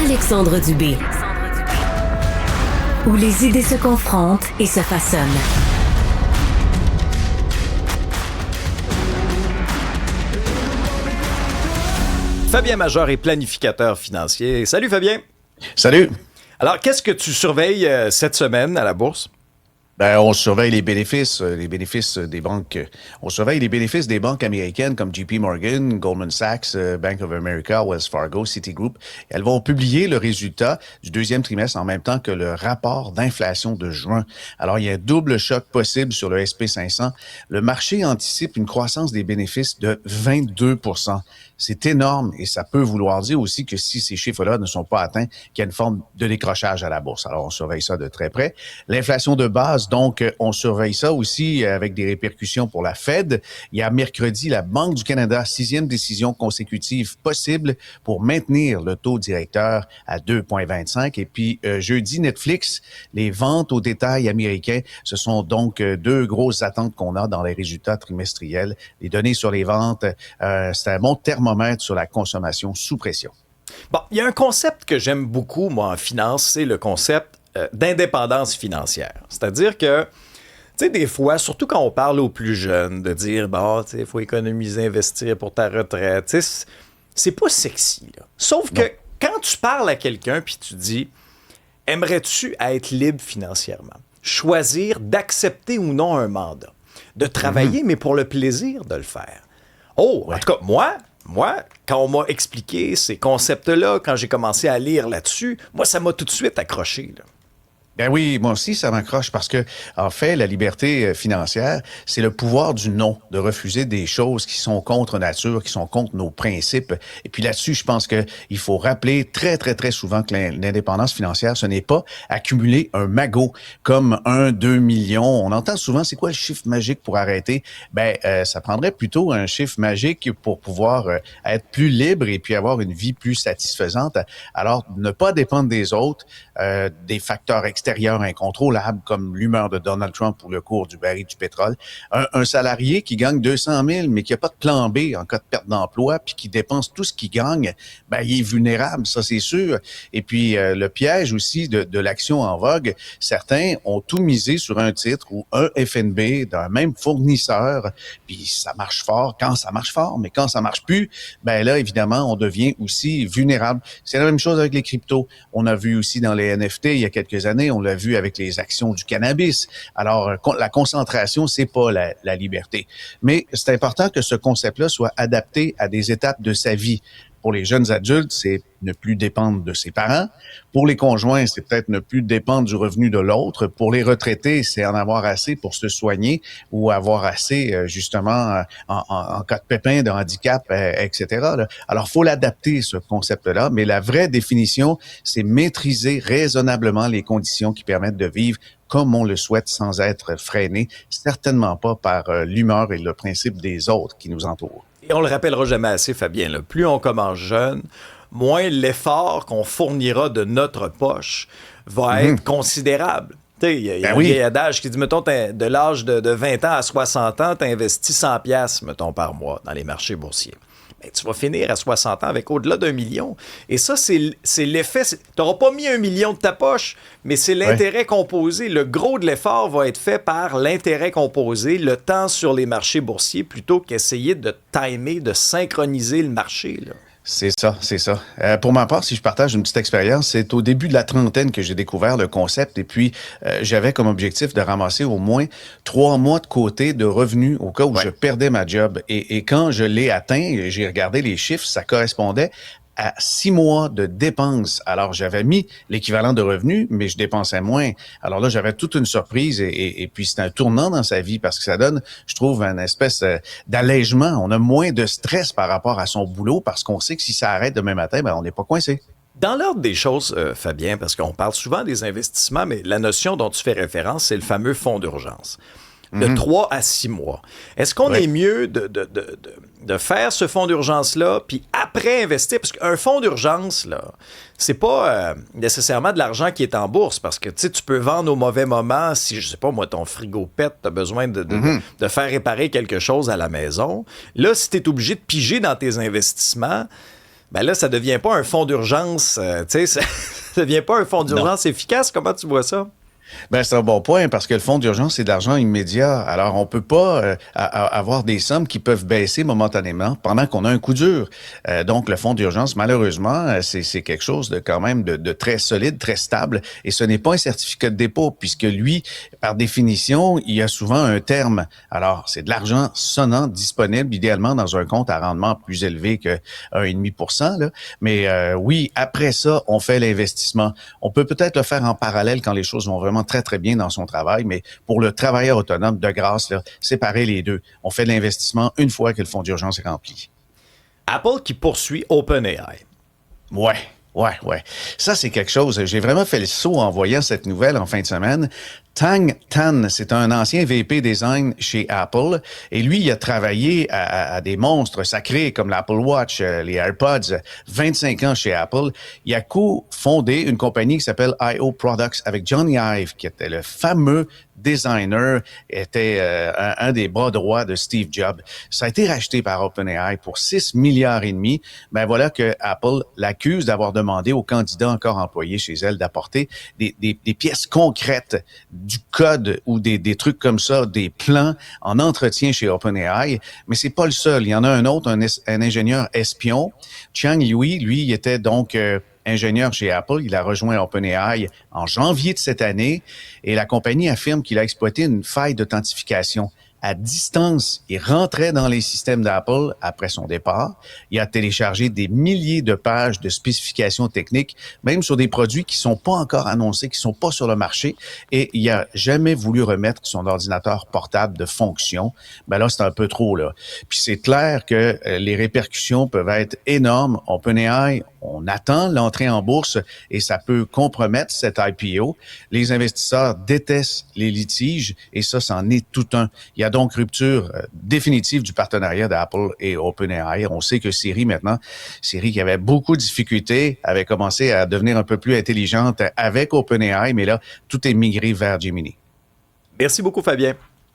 Alexandre Dubé. Où les idées se confrontent et se façonnent. Fabien Major est planificateur financier. Salut Fabien. Salut. Alors, qu'est-ce que tu surveilles cette semaine à la bourse? Ben, on surveille les bénéfices des banques. On surveille les bénéfices des banques américaines comme JP Morgan, Goldman Sachs, Bank of America, Wells Fargo, Citigroup. Elles vont publier le résultat du deuxième trimestre en même temps que le rapport d'inflation de juin. Alors, il y a un double choc possible sur le SP500. Le marché anticipe une croissance des bénéfices de 22%. C'est énorme et ça peut vouloir dire aussi que si ces chiffres-là ne sont pas atteints, qu'il y a une forme de décrochage à la bourse. Alors, on surveille ça de très près. L'inflation de base, donc, on surveille ça aussi avec des répercussions pour la Fed. Il y a mercredi, la Banque du Canada, 6e décision consécutive possible pour maintenir le taux directeur à 2,25. Et puis, jeudi, Netflix, les ventes au détail américains, ce sont donc deux grosses attentes qu'on a dans les résultats trimestriels. Les données sur les ventes, c'est un bon thermomètre sur la consommation sous pression. Bon, il y a un concept que j'aime beaucoup, moi, en finance, c'est le concept d'indépendance financière. C'est-à-dire que, tu sais, des fois, surtout quand on parle aux plus jeunes, de dire, bon, tu sais, il faut économiser, investir pour ta retraite, tu sais, c'est pas sexy, là. Sauf que quand tu parles à quelqu'un puis tu dis, aimerais-tu être libre financièrement? Choisir d'accepter ou non un mandat, de travailler, mais pour le plaisir de le faire. Oh, en tout cas, moi, quand on m'a expliqué ces concepts-là, quand j'ai commencé à lire là-dessus, moi, ça m'a tout de suite accroché, là. Ben oui, moi aussi, ça m'accroche parce que, en fait, la liberté financière, c'est le pouvoir du non, de refuser des choses qui sont contre nature, qui sont contre nos principes. Et puis là-dessus, je pense que il faut rappeler très, très, très souvent que l'indépendance financière, ce n'est pas accumuler un magot comme 2 millions. On entend souvent, c'est quoi le chiffre magique pour arrêter? Ben, ça prendrait plutôt un chiffre magique pour pouvoir être plus libre et puis avoir une vie plus satisfaisante. Alors, ne pas dépendre des autres, des facteurs extérieurs incontrôlables comme l'humeur de Donald Trump pour le cours du baril du pétrole. Un salarié qui gagne 200 000 mais qui n'a pas de plan B en cas de perte d'emploi puis qui dépense tout ce qu'il gagne, ben il est vulnérable, ça c'est sûr. Et puis le piège aussi de l'action en vogue, certains ont tout misé sur un titre ou un FNB d'un même fournisseur, puis ça marche fort quand ça marche fort, mais quand ça marche plus, ben là évidemment on devient aussi vulnérable. C'est la même chose avec les cryptos. On a vu aussi dans les NFT il y a quelques années, on l'a vu avec les actions du cannabis. Alors, la concentration, c'est pas la liberté. Mais c'est important que ce concept-là soit adapté à des étapes de sa vie. Pour les jeunes adultes, c'est ne plus dépendre de ses parents. Pour les conjoints, c'est peut-être ne plus dépendre du revenu de l'autre. Pour les retraités, c'est en avoir assez pour se soigner ou avoir assez, justement, en cas de pépin, de handicap, etc. Là. Alors, faut l'adapter, ce concept-là. Mais la vraie définition, c'est maîtriser raisonnablement les conditions qui permettent de vivre comme on le souhaite sans être freiné, certainement pas par l'humeur et le principe des autres qui nous entourent. Et on le rappellera jamais assez, Fabien, là, plus on commence jeune, moins l'effort qu'on fournira de notre poche va être considérable. Il y a un vieil adage qui dit, mettons, de l'âge de 20 ans à 60 ans, tu investis 100 $, mettons, par mois dans les marchés boursiers. Ben, tu vas finir à 60 ans avec au-delà d'1 million. Et ça, c'est l'effet. Tu n'auras pas mis 1 million de ta poche, mais c'est l'intérêt composé. Le gros de l'effort va être fait par l'intérêt composé, le temps sur les marchés boursiers, plutôt qu'essayer de timer, de synchroniser le marché, là. C'est ça. Pour ma part, si je partage une petite expérience, c'est au début de la trentaine que j'ai découvert le concept et puis j'avais comme objectif de ramasser au moins 3 mois de côté de revenus au cas où je perdais ma job. Et quand je l'ai atteint, j'ai regardé les chiffres, ça correspondait à 6 mois de dépenses. Alors, j'avais mis l'équivalent de revenus, mais je dépensais moins. Alors là, j'avais toute une surprise et puis c'est un tournant dans sa vie parce que ça donne, je trouve, une espèce d'allègement. On a moins de stress par rapport à son boulot parce qu'on sait que si ça arrête demain matin, ben on n'est pas coincé. Dans l'ordre des choses, Fabien, parce qu'on parle souvent des investissements, mais la notion dont tu fais référence, c'est le fameux fonds d'urgence. De 3 à 6 mois. Est-ce qu'on est mieux de faire ce fonds d'urgence-là, puis après investir? Parce qu'un fonds d'urgence, là, c'est pas nécessairement de l'argent qui est en bourse, parce que tu peux vendre au mauvais moment si, je sais pas moi, ton frigo pète, tu as besoin de faire réparer quelque chose à la maison. Là, si tu es obligé de piger dans tes investissements, ben là, ça devient pas un fonds d'urgence, tu sais, ça devient pas un fonds d'urgence efficace. Comment tu vois ça? Ben, c'est un bon point parce que le fonds d'urgence, c'est de l'argent immédiat. Alors, on peut pas avoir des sommes qui peuvent baisser momentanément pendant qu'on a un coup dur. Donc, le fonds d'urgence, malheureusement, c'est quelque chose de quand même de très solide, très stable. Et ce n'est pas un certificat de dépôt puisque lui, par définition, il y a souvent un terme. Alors, c'est de l'argent sonnant disponible, idéalement dans un compte à rendement plus élevé que 1,5 %. Là. Mais oui, après ça, on fait l'investissement. On peut peut-être le faire en parallèle quand les choses vont vraiment très, très bien dans son travail, mais pour le travailleur autonome, de grâce, là, séparer les deux. On fait de l'investissement une fois que le fonds d'urgence est rempli. Apple qui poursuit OpenAI. Ouais. Ça, c'est quelque chose. J'ai vraiment fait le saut en voyant cette nouvelle en fin de semaine. Tang Tan, c'est un ancien VP design chez Apple. Et lui, il a travaillé à des monstres sacrés comme l'Apple Watch, les AirPods, 25 ans chez Apple. Il a co-fondé une compagnie qui s'appelle I.O. Products avec Johnny Ive, qui était le fameux designer, était un des bras droits de Steve Jobs. Ça a été racheté par OpenAI pour 6 milliards et demi. Ben voilà que Apple l'accuse d'avoir demandé aux candidats encore employés chez elle d'apporter des pièces concrètes du code ou des trucs comme ça, des plans en entretien chez OpenAI. Mais c'est pas le seul. Il y en a un autre, un ingénieur espion. Chang Liu, lui, il était donc ingénieur chez Apple. Il a rejoint OpenAI en janvier de cette année et la compagnie affirme qu'il a exploité une faille d'authentification à distance. Il rentrait dans les systèmes d'Apple après son départ. Il a téléchargé des milliers de pages de spécifications techniques, même sur des produits qui sont pas encore annoncés, qui sont pas sur le marché. Et il a jamais voulu remettre son ordinateur portable de fonction. Ben là, c'est un peu trop, là. Puis c'est clair que les répercussions peuvent être énormes. OpenAI, on attend l'entrée en bourse et ça peut compromettre cette IPO. Les investisseurs détestent les litiges et ça, c'en est tout un. Il y a donc rupture définitive du partenariat d'Apple et OpenAI. On sait que Siri maintenant, Siri qui avait beaucoup de difficultés, avait commencé à devenir un peu plus intelligente avec OpenAI, mais là, tout est migré vers Gemini. Merci beaucoup, Fabien.